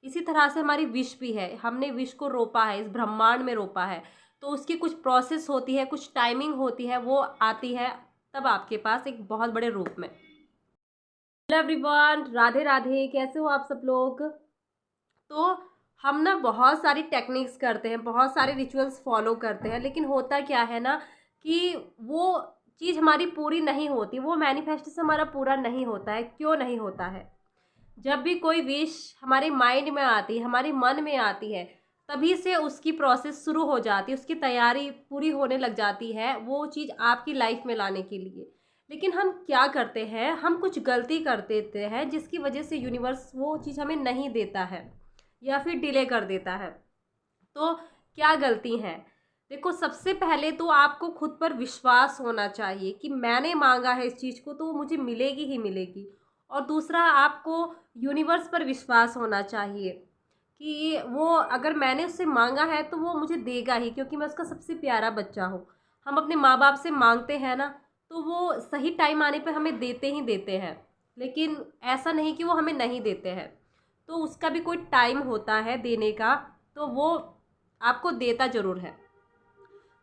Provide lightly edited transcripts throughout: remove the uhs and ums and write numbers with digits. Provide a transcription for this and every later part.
इसी तरह से हमारी विश भी है, हमने विश को रोपा है, इस ब्रह्मांड में रोपा है, तो उसकी कुछ प्रोसेस होती है, कुछ टाइमिंग होती है, वो आती है तब आपके पास एक बहुत बड़े रूप में। हेलो एवरीवन, राधे राधे, कैसे हो आप सब लोग। तो हम ना बहुत सारी टेक्निक्स करते हैं, बहुत सारे रिचुअल्स फॉलो करते हैं, लेकिन होता क्या है ना कि वो चीज़ हमारी पूरी नहीं होती, वो मैनिफेस्टेशन हमारा पूरा नहीं होता है। क्यों नहीं होता है? जब भी कोई विश हमारे माइंड में आती है, हमारे मन में आती है, तभी से उसकी प्रोसेस शुरू हो जाती है, उसकी तैयारी पूरी होने लग जाती है वो चीज़ आपकी लाइफ में लाने के लिए। लेकिन हम क्या करते हैं, हम कुछ गलती कर देते हैं जिसकी वजह से यूनिवर्स वो चीज़ हमें नहीं देता है या फिर डिले कर देता है। तो क्या गलती है? देखो, सबसे पहले तो आपको खुद पर विश्वास होना चाहिए कि मैंने मांगा है इस चीज़ को तो वो मुझे मिलेगी ही मिलेगी। और दूसरा, आपको यूनिवर्स पर विश्वास होना चाहिए कि वो अगर मैंने उससे मांगा है तो वो मुझे देगा ही, क्योंकि मैं उसका सबसे प्यारा बच्चा हूँ। हम अपने माँ बाप से मांगते हैं ना, तो वो सही टाइम आने पर हमें देते ही देते हैं, लेकिन ऐसा नहीं कि वो हमें नहीं देते हैं। तो उसका भी कोई टाइम होता है देने का, तो वो आपको देता ज़रूर है।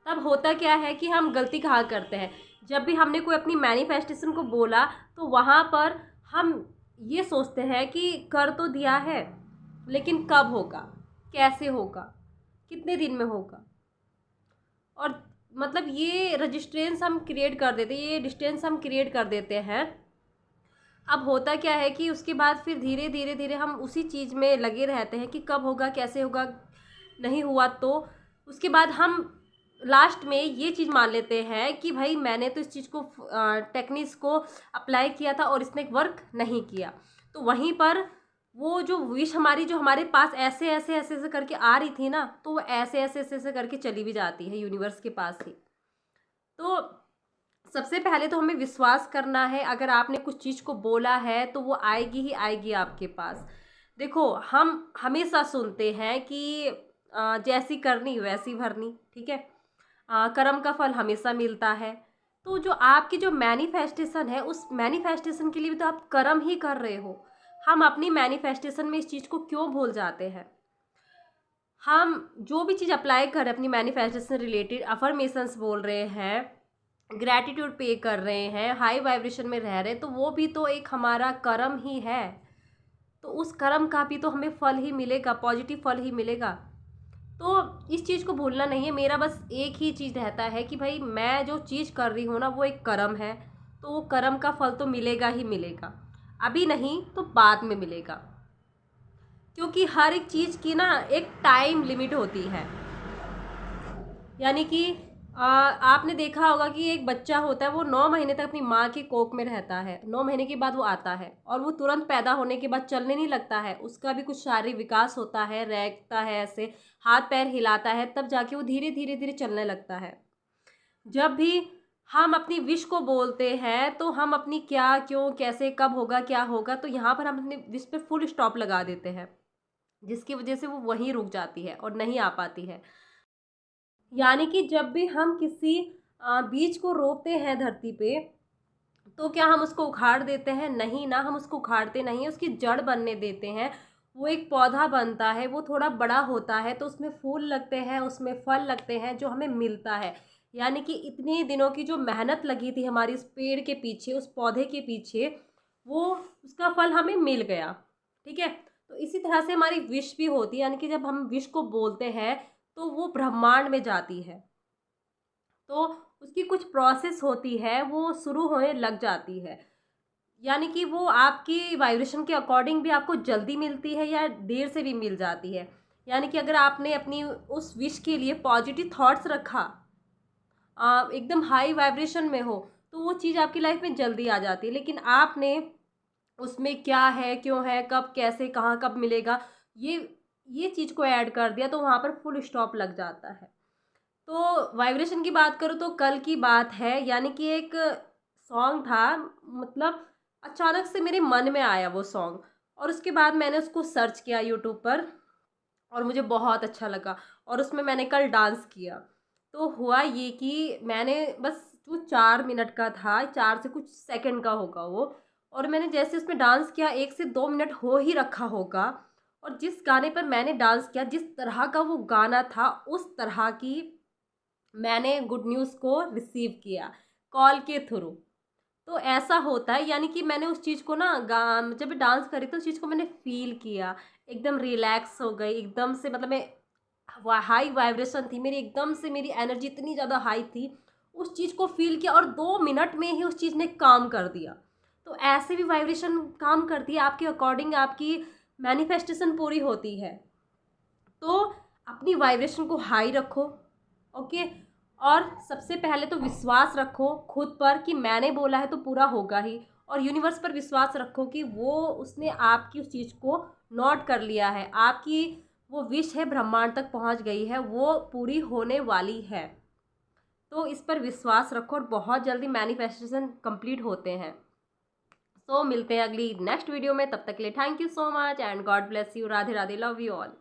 तब होता क्या है कि हम गलती कहाँ करते हैं, जब भी हमने कोई अपनी मैनिफेस्टेशन को बोला तो वहाँ पर हम ये सोचते हैं कि कर तो दिया है, लेकिन कब होगा, कैसे होगा, कितने दिन में होगा। और मतलब ये रजिस्ट्रेंस हम क्रिएट कर देते हैं, ये डिस्टेंस हम क्रिएट कर देते हैं। अब होता क्या है कि उसके बाद फिर धीरे धीरे धीरे हम उसी चीज़ में लगे रहते हैं कि कब होगा, कैसे होगा, नहीं हुआ तो उसके बाद हम लास्ट में ये चीज़ मान लेते हैं कि भाई मैंने तो इस चीज़ को टेक्निक्स को अप्लाई किया था और इसने वर्क नहीं किया। तो वहीं पर वो जो विश हमारी जो हमारे पास ऐसे ऐसे ऐसे ऐसे करके आ रही थी ना, तो वो ऐसे ऐसे ऐसे ऐसे करके चली भी जाती है यूनिवर्स के पास ही। तो सबसे पहले तो हमें विश्वास करना है, अगर आपने कुछ चीज़ को बोला है तो वो आएगी ही आएगी आपके पास। देखो, हम हमेशा सुनते हैं कि जैसी करनी वैसी भरनी, ठीक है। कर्म का फल हमेशा मिलता है। तो जो आपकी जो मैनिफेस्टेशन है, उस मैनिफेस्टेशन के लिए भी तो आप कर्म ही कर रहे हो। हम अपनी मैनिफेस्टेशन में इस चीज़ को क्यों भूल जाते हैं? हम जो भी चीज़ अप्लाई कर रहे हैं अपनी मैनिफेस्टेशन रिलेटेड, अफर्मेशंस बोल रहे हैं, ग्रैटिट्यूड पे कर रहे हैं, हाई वाइब्रेशन में रह रहे हैं, तो वो भी तो एक हमारा कर्म ही है। तो उस कर्म का भी तो हमें फल ही मिलेगा, पॉजिटिव फल ही मिलेगा। तो इस चीज़ को भूलना नहीं है। मेरा बस एक ही चीज़ रहता है कि भाई मैं जो चीज़ कर रही हूँ ना, वो एक कर्म है, तो वो कर्म का फल तो मिलेगा ही मिलेगा, अभी नहीं तो बाद में मिलेगा। क्योंकि हर एक चीज़ की ना एक टाइम लिमिट होती है। यानी कि आपने देखा होगा कि एक बच्चा होता है, वो 9 महीने तक अपनी माँ के कोख में रहता है, 9 महीने के बाद वो आता है और वो तुरंत पैदा होने के बाद चलने नहीं लगता है। उसका भी कुछ शारीरिक विकास होता है, रहता है, ऐसे हाथ पैर हिलाता है, तब जाके वो धीरे धीरे धीरे चलने लगता है। जब भी हम अपनी विश को बोलते हैं तो हम अपनी क्या, क्यों, कैसे, कब होगा, क्या होगा, तो यहाँ पर हम अपनी विश पे फुल स्टॉप लगा देते हैं, जिसकी वजह से वो वहीं रुक जाती है और नहीं आ पाती है। यानी कि जब भी हम किसी बीज को रोपते हैं धरती पे, तो क्या हम उसको उखाड़ देते हैं? नहीं ना, हम उसको उखाड़ते नहीं हैं, उसकी जड़ बनने देते हैं। वो एक पौधा बनता है, वो थोड़ा बड़ा होता है, तो उसमें फूल लगते हैं, उसमें फल लगते हैं, जो हमें मिलता है। यानी कि इतने दिनों की जो मेहनत लगी थी हमारी उस पेड़ के पीछे, उस पौधे के पीछे, वो उसका फल हमें मिल गया, ठीक है। तो इसी तरह से हमारी विश भी होती है, यानी कि जब हम विश को बोलते हैं तो वो ब्रह्मांड में जाती है। तो उसकी कुछ प्रोसेस होती है, वो शुरू होने लग जाती है। यानी कि वो आपकी वाइब्रेशन के अकॉर्डिंग भी आपको जल्दी मिलती है या देर से भी मिल जाती है। यानी कि अगर आपने अपनी उस विश के लिए पॉजिटिव थॉट्स रखा, एकदम हाई वाइब्रेशन में हो, तो वो चीज़ आपकी लाइफ में जल्दी आ जाती है। लेकिन आपने उसमें क्या है, क्यों है, कब, कैसे, कहाँ, कब मिलेगा, ये ये चीज़ को ऐड कर दिया, तो वहाँ पर फुल स्टॉप लग जाता है। तो वाइब्रेशन की बात करूँ तो कल की बात है, यानी कि एक सॉन्ग था, मतलब अचानक से मेरे मन में आया वो सॉन्ग, और उसके बाद मैंने उसको सर्च किया यूट्यूब पर और मुझे बहुत अच्छा लगा और उसमें मैंने कल डांस किया। तो हुआ ये कि मैंने बस, वो 4 मिनट का था, 4 से कुछ सेकंड का होगा वो, और मैंने जैसे उसमें डांस किया, 1 से 2 मिनट हो ही रखा होगा, और जिस गाने पर मैंने डांस किया, जिस तरह का वो गाना था, उस तरह की मैंने गुड न्यूज़ को रिसीव किया कॉल के थ्रू। तो ऐसा होता है, यानी कि मैंने उस चीज़ को ना जब मैं डांस करी तो उस चीज़ को मैंने फ़ील किया, एकदम रिलैक्स हो गई, एकदम से मतलब मैं हाई वाइब्रेशन थी मेरी, एकदम से मेरी एनर्जी इतनी ज़्यादा हाई थी, उस चीज़ को फ़ील किया और 2 मिनट में ही उस चीज़ ने काम कर दिया। तो ऐसे भी वाइब्रेशन काम करती है, आपके अकॉर्डिंग आपकी मैनिफेस्टेशन पूरी होती है। तो अपनी वाइब्रेशन को हाई रखो, ओके। और सबसे पहले तो विश्वास रखो खुद पर कि मैंने बोला है तो पूरा होगा ही, और यूनिवर्स पर विश्वास रखो कि वो उसने आपकी उस चीज़ को नोट कर लिया है, आपकी वो विश है ब्रह्मांड तक पहुंच गई है, वो पूरी होने वाली है। तो इस पर विश्वास रखो और बहुत जल्दी मैनिफेस्टेशन कंप्लीट होते हैं। सो मिलते हैं अगली नेक्स्ट वीडियो में, तब तक के लिए thank you so much and God bless you. Radhe Radhe, love you all.